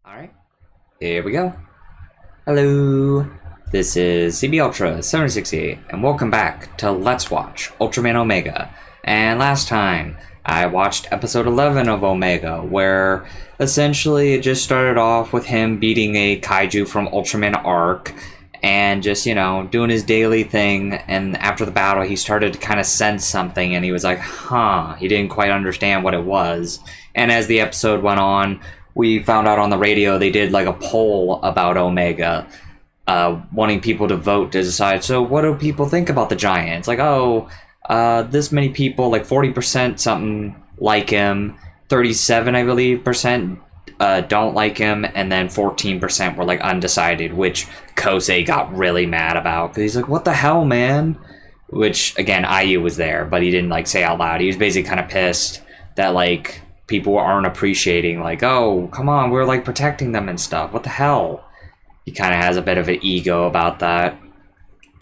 Alright, here we go. Hello, this is CB Ultra 768, and welcome back to Let's Watch Ultraman Omega. And last time, I watched episode 11 of Omega, where essentially it just started off with him beating a kaiju from Ultraman Arc, and just, you know, doing his daily thing, and after the battle he started to kind of sense something, and he was like, he didn't quite understand what it was. And as the episode went on, we found out on the radio they did like a poll about Omega, wanting people to vote to decide, so what do people think about the Giants? Like, this many people, like 40% something like him, 37 I believe percent don't like him, and then 14% were like undecided, which Kosei got really mad about, because he's like, what the hell, man? Which, again, IU was there, but he didn't like say out loud. He was basically kind of pissed that like people aren't appreciating, like, oh, come on, we're like protecting them and stuff. What the hell? He kind of has a bit of an ego about that.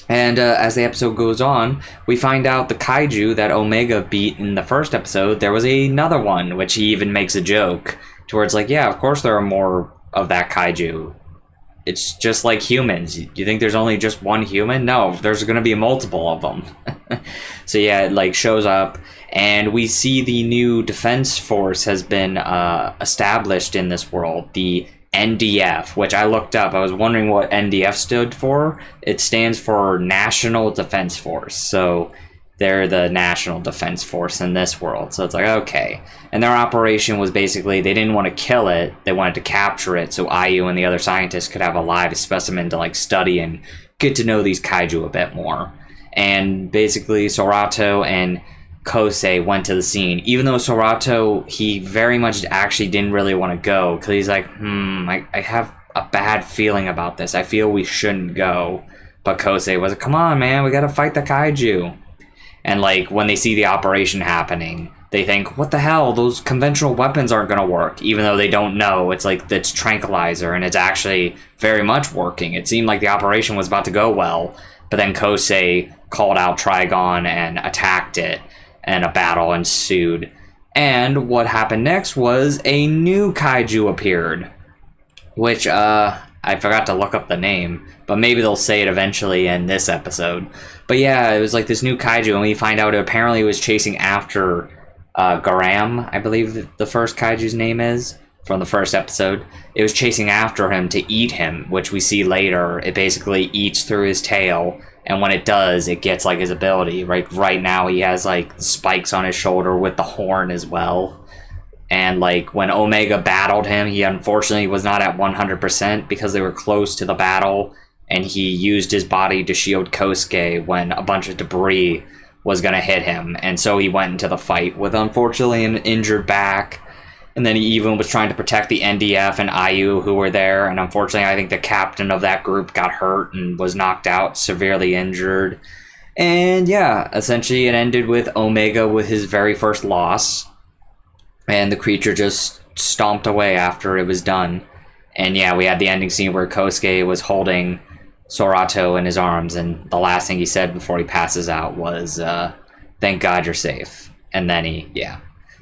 And as the episode goes on, we find out the kaiju that Omega beat in the first episode, there was another one, which he even makes a joke towards, like, yeah, of course there are more of that kaiju. It's just like humans. You think there's only just one human? No, there's going to be multiple of them. So yeah, it like shows up, and we see the new defense force has been established in this world, the NDF, which I looked up. I was wondering what NDF stood for. It stands for National Defense Force. So they're the National Defense Force in this world. So it's like, okay. And their operation was basically, they didn't want to kill it, they wanted to capture it so IU and the other scientists could have a live specimen to like study and get to know these kaiju a bit more. And basically Sorato and Kosei went to the scene, even though Sorato, he very much actually didn't really want to go, because he's like, I have a bad feeling about this. I feel we shouldn't go. But Kosei was like, come on, man, we gotta fight the kaiju. And like when they see the operation happening, they think, what the hell, those conventional weapons aren't gonna work, even though they don't know. It's like it's tranquilizer, and it's actually very much working. It seemed like the operation was about to go well, but then Kosei called out Trigon and attacked it, and a battle ensued. And what happened next was a new kaiju appeared, which I forgot to look up the name, but maybe they'll say it eventually in this episode. But yeah, it was like this new kaiju, and we find out it apparently was chasing after Garam, I believe the first kaiju's name is, from the first episode. It was chasing after him to eat him, which we see later. It basically eats through his tail, and when it does, it gets like his ability. Right now he has like spikes on his shoulder with the horn as well. And like when Omega battled him, he unfortunately was not at 100% because they were close to the battle, and he used his body to shield Kosuke when a bunch of debris was going to hit him. And so he went into the fight with, unfortunately, an injured back. And then he even was trying to protect the NDF and IU who were there. And unfortunately, I think the captain of that group got hurt and was knocked out, severely injured. And yeah, essentially it ended with Omega with his very first loss. And the creature just stomped away after it was done. And yeah, we had the ending scene where Kosuke was holding Sorato in his arms, and the last thing he said before he passes out was, thank God you're safe. And then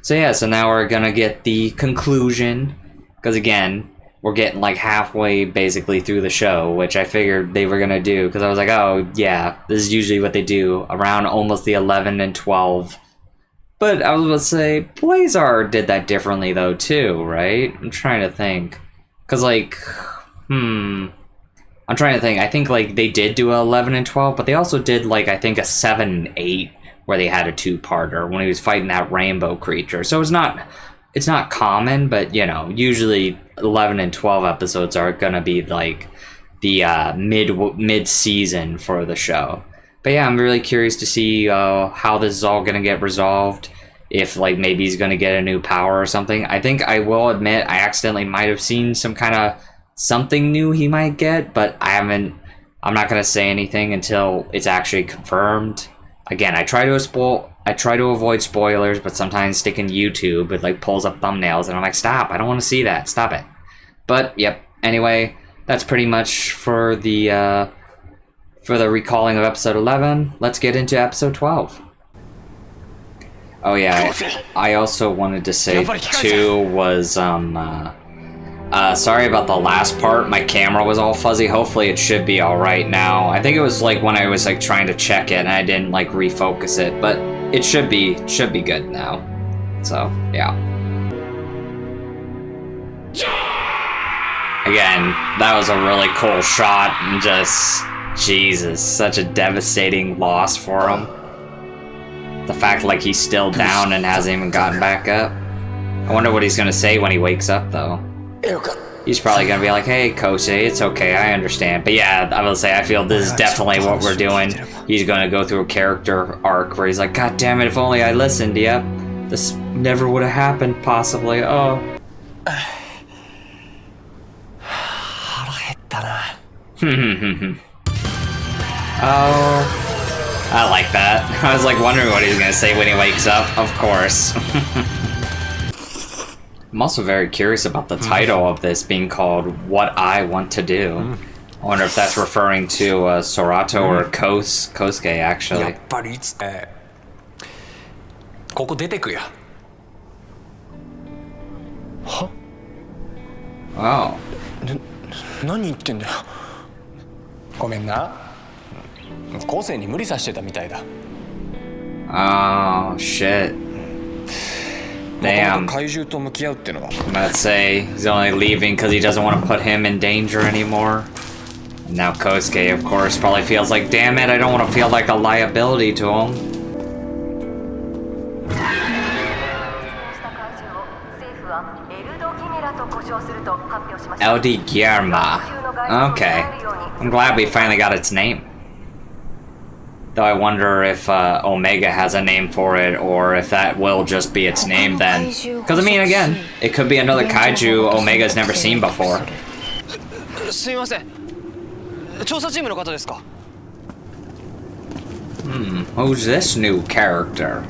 so now we're gonna get the conclusion, because again, we're getting like halfway basically through the show, which I figured they were gonna do, because I was like, oh yeah, this is usually what they do around almost the 11 and 12. But I was about to say, Blazar did that differently though too, right? I'm trying to think, because like, I'm trying to think. I think like they did do a 11 and 12, but they also did like, I think, a 7 and 8 where they had a two-parter when he was fighting that rainbow creature. So it's not common, but you know, usually 11 and 12 episodes are gonna be like the mid-season for the show. But yeah, I'm really curious to see how this is all gonna get resolved. If like maybe he's gonna get a new power or something. I think I will admit I accidentally might have seen some kind of something new he might get, but I'm not gonna say anything until it's actually confirmed. Again, I try to avoid spoilers, but sometimes sticking YouTube, it like pulls up thumbnails and I'm like, stop, I don't want to see that, stop it. But yep, anyway, that's pretty much for the recalling of episode 11. Let's get into episode 12. Oh yeah, I also wanted to say too was Sorry about the last part. My camera was all fuzzy. Hopefully it should be alright now. I think it was like when I was like trying to check it and I didn't like refocus it, but it should be good now. So, yeah. Again, that was a really cool shot and just, Jesus, such a devastating loss for him. The fact like he's still down and hasn't even gotten back up. I wonder what he's gonna say when he wakes up though. He's probably gonna be like, hey Kosei, it's okay, I understand. But yeah, I will say I feel this is definitely what we're doing. He's gonna go through a character arc where he's like, God damn it, if only I listened, yep. This never would have happened, possibly. Oh. Oh, I like that. I was like wondering what he was gonna say when he wakes up. Of course. I'm also very curious about the title of this being called What I Want to Do. I wonder if that's referring to Sorato or Kosuke, actually. Oh. 何言ってんだよ。ごめんな。後世に無理させてたみたいだ。Oh shit. Damn. Let's say he's only leaving because he doesn't want to put him in danger anymore. And now Kosuke, of course, probably feels like, damn it, I don't want to feel like a liability to him. LD Gyarma. Okay. I'm glad we finally got its name. Though I wonder if Omega has a name for it, or if that will just be its name then. Because, I mean, again, it could be another kaiju Omega's never seen before. Who's this new character?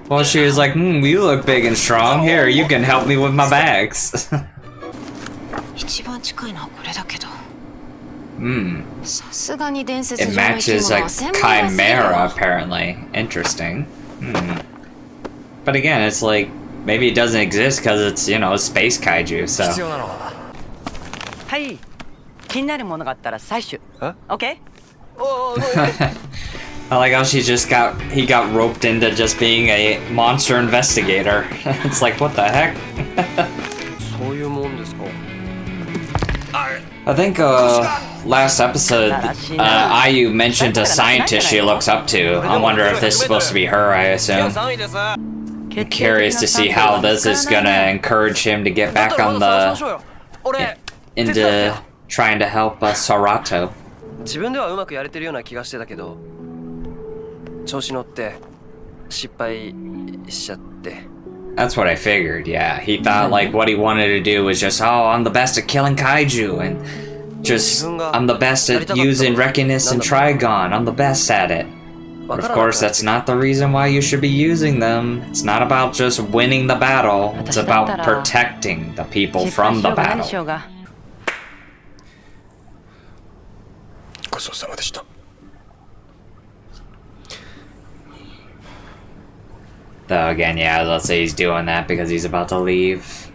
Well, she was like, you look big and strong. Here, you can help me with my bags. It matches a chimera, apparently. Interesting. But again, it's like, maybe it doesn't exist because it's, you know, a space kaiju, so. Okay? I like how he got roped into just being a monster investigator. It's like, what the heck? I think last episode Ayu mentioned a scientist she looks up to. I wonder if this is supposed to be her, I assume. I'm curious to see how this is gonna encourage him to get back on the into trying to help Sorato. 自分ではうまくやれてるような気がしてたけど調子乗って失敗しちゃって That's what I figured, yeah. He thought like what he wanted to do was just, oh, I'm the best at killing kaiju and just, I'm the best at using Reckoness and Trigon. I'm the best at it. But of course, that's not the reason why you should be using them. It's not about just winning the battle. It's about protecting the people from the battle. Though again, yeah, let's say he's doing that because he's about to leave.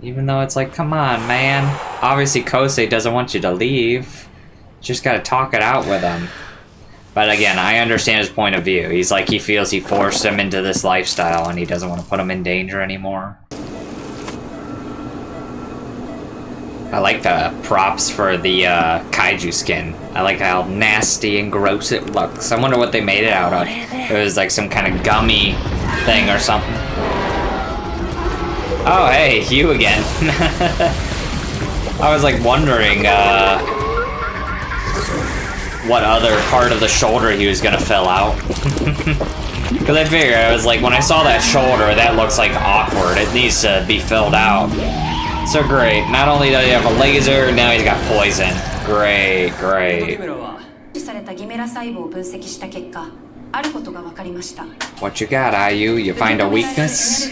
Even though it's like, come on, man. Obviously, Kosei doesn't want you to leave. Just gotta talk it out with him. But again, I understand his point of view. He's like, he feels he forced him into this lifestyle and he doesn't want to put him in danger anymore. I like the props for the kaiju skin. I like how nasty and gross it looks. I wonder what they made it out of. It was like some kind of gummy thing or something. Oh, hey, you again. I was like wondering what other part of the shoulder he was gonna fill out. Because I figured, I was like, when I saw that shoulder, that looks like awkward. It needs to be filled out. So great. Not only does he have a laser, now he's got poison. Great, great. What you got, Ayu? You find a weakness?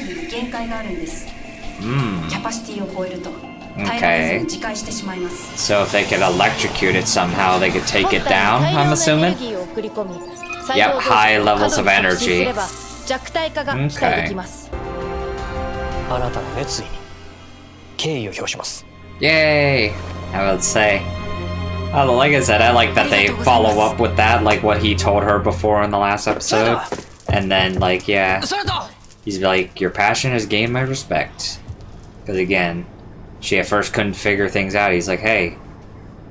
Okay. So if they could electrocute it somehow, they could take it down, I'm assuming? Yep, high levels of energy. Okay. あなたの熱意に敬意を表します Yay! I would say. Oh, like I said, I like that they follow up with that, like what he told her before in the last episode. And then, like, yeah. He's like, your passion has gained my respect. Because again, she at first couldn't figure things out. He's like, hey,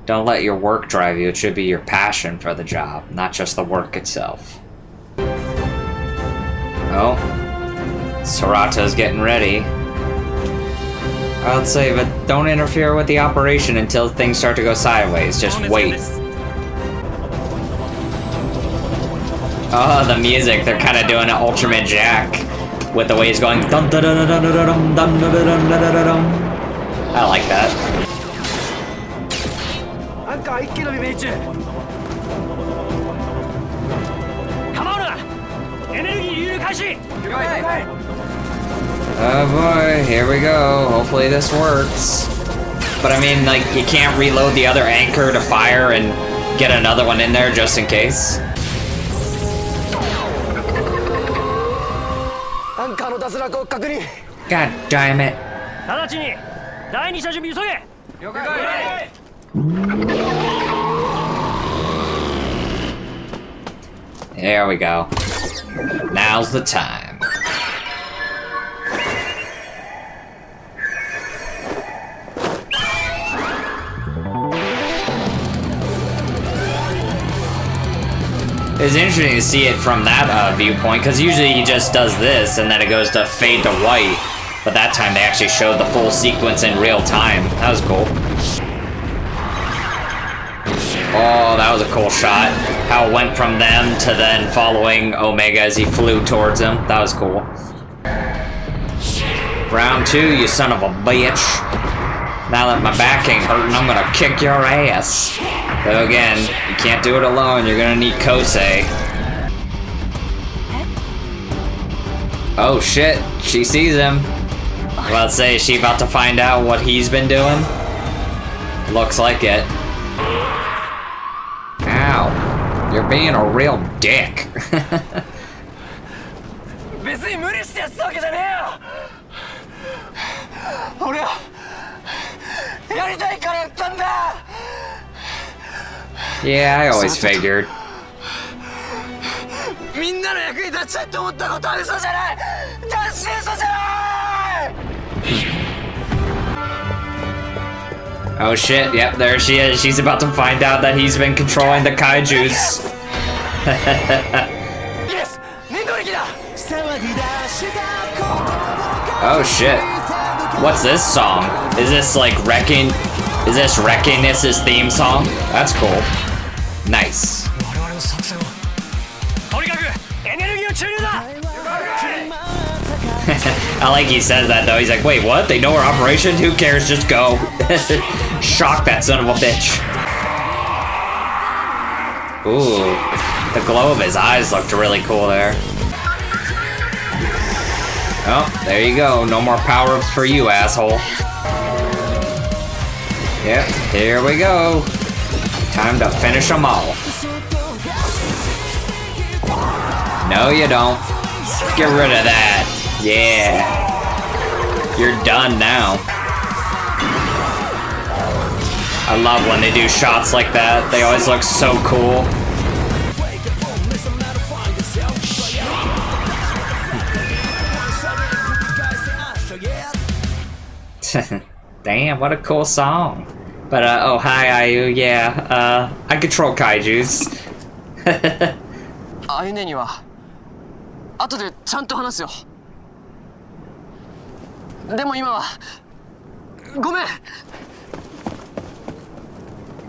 don't let your work drive you. It should be your passion for the job, not just the work itself. Oh. Sarato's getting ready. I would say, but don't interfere with the operation until things start to go sideways. Just wait. Oh, the music. They're kind of doing an Ultraman Jack with the way he's going. Dum da da da da da dum dum da da dum da da da dum. I like that. Oh boy, here we go. Hopefully this works. But I mean, like, you can't reload the other anchor to fire and get another one in there just in case. God damn it. There we go. Now's the time. It's interesting to see it from that viewpoint, because usually he just does this and then it goes to fade to white. But that time they actually showed the full sequence in real time. That was cool. Oh, that was a cool shot. How it went from them to then following Omega as he flew towards him. That was cool. Round 2, you son of a bitch. Now that my back ain't hurting, I'm gonna kick your ass. But again, you can't do it alone. You're gonna need Kosei. Oh shit, she sees him. Well, let's say, is she about to find out what he's been doing? Looks like it. Ow. You're being a real dick. Yeah, I always figured. Oh shit, yep, there she is. She's about to find out that he's been controlling the kaijus. Oh shit. What's this song? Is this like Wrecking? Is this Wrecking-ness's theme song? That's cool. Nice. I like he says that though. He's like, wait, what? They know our operation? Who cares? Just go. Shock that son of a bitch. Ooh. The glow of his eyes looked really cool there. Oh, there you go. No more power-ups for you, asshole. Yep, here we go. Time to finish them off. No, you don't. Get rid of that. Yeah. You're done now. I love when they do shots like that. They always look so cool. Damn, what a cool song. But, oh, hi, Ayu. Yeah, I control kaijus. あゆねには後でちゃんと話すよ。でも今はごめん。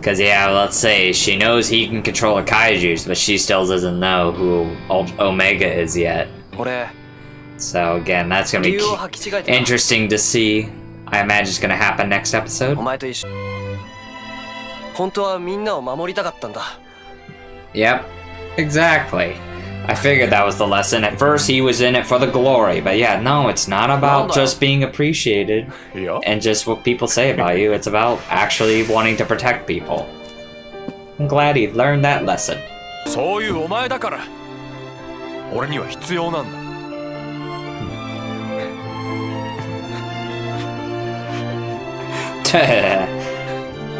Cause yeah, let's say she knows he can control the kaijus, but she still doesn't know who Omega is yet. 俺 So again, that's gonna be interesting to see. I imagine it's gonna happen next episode. お前と一緒。本当はみんなを守りたかったんだ。 Yep, exactly. I figured that was the lesson. At first, he was in it for the glory, but yeah, no, it's not about just being appreciated and just what people say about you. It's about actually wanting to protect people. I'm glad he learned that lesson. そういうお前だから俺には必要なんだ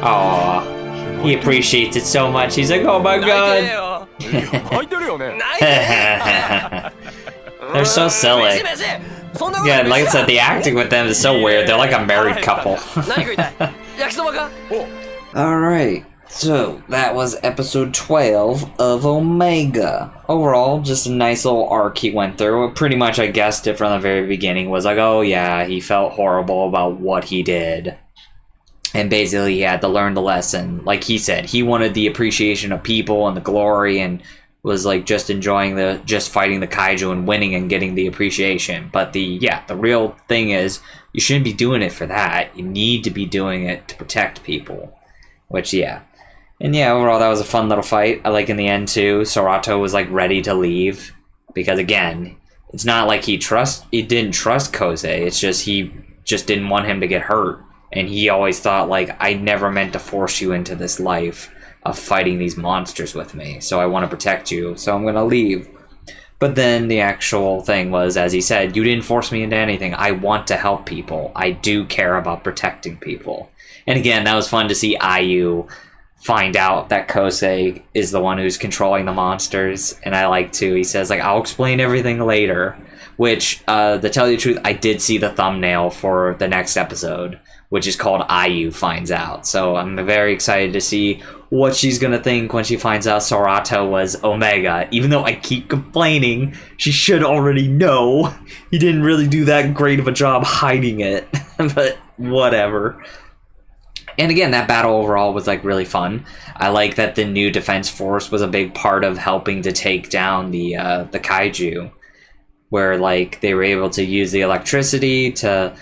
Aw, he appreciates it so much. He's like, oh my god. 泣いてるよね They're so silly. Yeah, like I said, the acting with them is so weird. They're like a married couple. Alright, so that was episode 12 of Omega. Overall, just a nice little arc he went through. Pretty much I guessed it from the very beginning. Was like, oh yeah, he felt horrible about what he did. And basically he had to learn the lesson. Like he said, he wanted the appreciation of people and the glory and was like just enjoying just fighting the kaiju and winning and getting the appreciation. But the real thing is you shouldn't be doing it for that. You need to be doing it to protect people. Which, yeah. And yeah, overall that was a fun little fight. I like in the end too, Sarato was like ready to leave. Because again, it's not like he didn't trust Kosei. It's just he just didn't want him to get hurt. And he always thought, like, I never meant to force you into this life of fighting these monsters with me. So I want to protect you, so I'm going to leave. But then the actual thing was, as he said, you didn't force me into anything. I want to help people. I do care about protecting people. And again, that was fun to see Ayu find out that Kosei is the one who's controlling the monsters. And I like to, he says, like, I'll explain everything later. Which, to tell you the truth, I did see the thumbnail for the next episode, which is called Ayu Finds Out. So I'm very excited to see what she's going to think when she finds out Sarato was Omega. Even though I keep complaining, she should already know. He didn't really do that great of a job hiding it. But whatever. And again, that battle overall was like really fun. I like that the new defense force was a big part of helping to take down the kaiju. Where like they were able to use the electricity to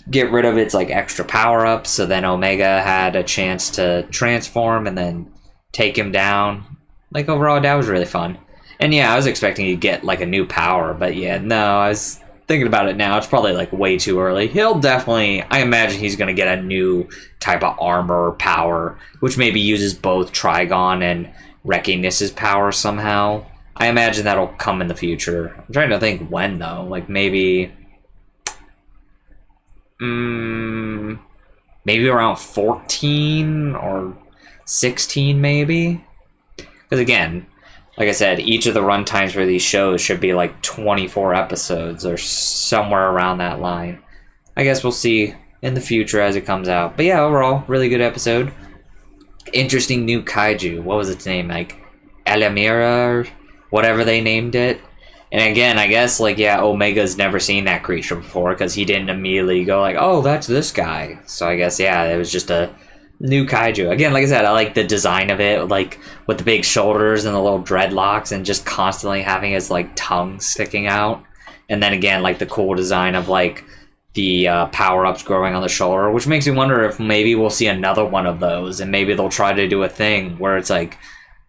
get rid of its like extra power-ups, so then Omega had a chance to transform and then take him down. Like overall that was really fun. And yeah, I was expecting to get like a new power, but yeah, no, I was thinking about it now, it's probably like way too early. He'll definitely, I imagine he's gonna get a new type of armor power, which maybe uses both Trigon and Recognition's power somehow. I imagine that'll come in the future. I'm trying to think when though. Like maybe maybe around 14 or 16 maybe? Because again, like I said, each of the runtimes for these shows should be like 24 episodes or somewhere around that line. I guess we'll see in the future as it comes out. But yeah, overall, really good episode. Interesting new kaiju. What was its name? Like Elamira or whatever they named it. And again, I guess, like, yeah, Omega's never seen that creature before because he didn't immediately go like, oh, that's this guy. So I guess, yeah, it was just a new kaiju. Again, like I said, I like the design of it, like, with the big shoulders and the little dreadlocks and just constantly having his, like, tongue sticking out. And then again, like, the cool design of, like, the power-ups growing on the shoulder, which makes me wonder if maybe we'll see another one of those and maybe they'll try to do a thing where it's like,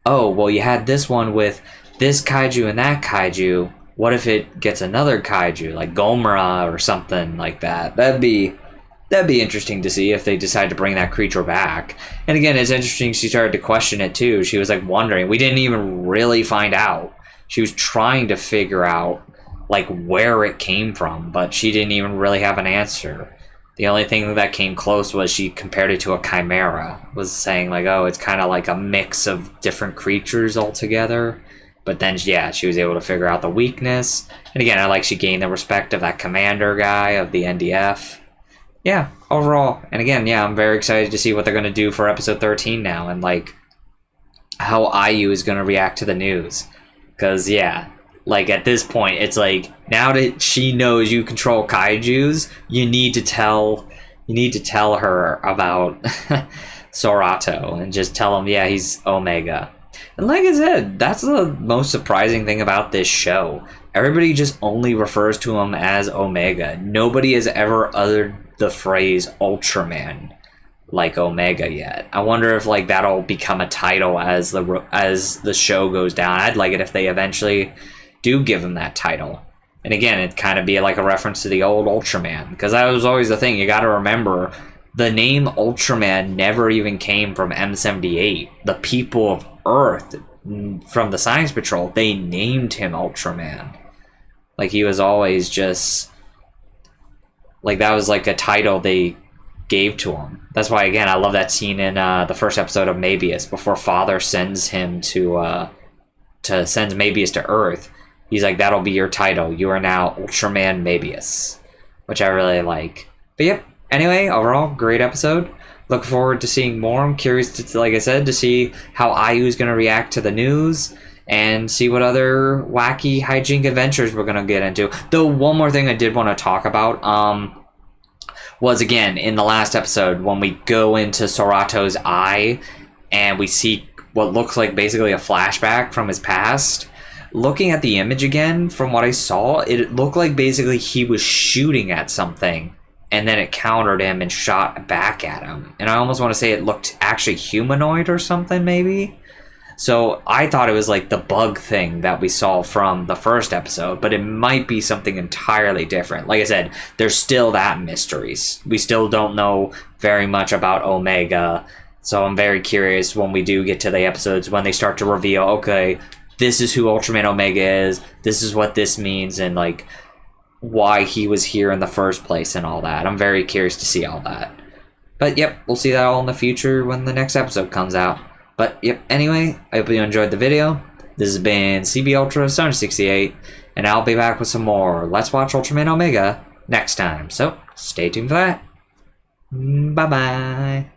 oh, well, you had this one with this kaiju and that kaiju, what if it gets another kaiju, like Gomora or something like that? That'd be interesting to see if they decide to bring that creature back. And again, it's interesting she started to question it too. She was like wondering. We didn't even really find out. She was trying to figure out like where it came from, but she didn't even really have an answer. The only thing that came close was she compared it to a chimera. Was saying like, oh, it's kind of like a mix of different creatures altogether. But then, yeah, she was able to figure out the weakness. And again, I like she gained the respect of that commander guy of the NDF. Yeah, overall. And again, yeah, I'm very excited to see what they're going to do for episode 13 now. And, like, how Ayu is going to react to the news. Because, yeah, like, at this point, it's like, now that she knows you control kaijus, you need to tell her about Sarato. And just tell him, yeah, he's Omega. And like I said, that's the most surprising thing about this show. Everybody just only refers to him as Omega. Nobody has ever uttered the phrase Ultraman like Omega yet. I wonder if like that'll become a title as the show goes down. I'd like it if they eventually do give him that title. And again, it kind of be like a reference to the old Ultraman, because that was always the thing. You got to remember, the name Ultraman never even came from M78. The people of Earth from the Science Patrol, they named him Ultraman. Like, he was always just like, that was like a title they gave to him. That's why, again, I love that scene in the first episode of Mabius, before Father sends him to sends Mabius to Earth. He's like, that'll be your title. You are now Ultraman Mabius, which I really like. But yep, anyway, overall, great episode. Look forward to seeing more. I'm curious, to, like I said, to see how Ayu's going to react to the news and see what other wacky hijink adventures we're going to get into. Though, one more thing I did want to talk about was, again, in the last episode, when we go into Sorato's eye and we see what looks like basically a flashback from his past. Looking at the image again, from what I saw, it looked like basically he was shooting at something, and then it countered him and shot back at him. And I almost want to say it looked actually humanoid or something, maybe? So I thought it was like the bug thing that we saw from the first episode, but it might be something entirely different. Like I said, there's still that mysteries. We still don't know very much about Omega, so I'm very curious when we do get to the episodes, when they start to reveal, okay, this is who Ultraman Omega is, this is what this means, and like why he was here in the first place and all that. I'm very curious to see all that. But yep, we'll see that all in the future when the next episode comes out. But yep, anyway, I hope you enjoyed the video. This has been CB Ultra 768, and I'll be back with some more Let's Watch Ultraman Omega next time. So stay tuned for that. Bye bye.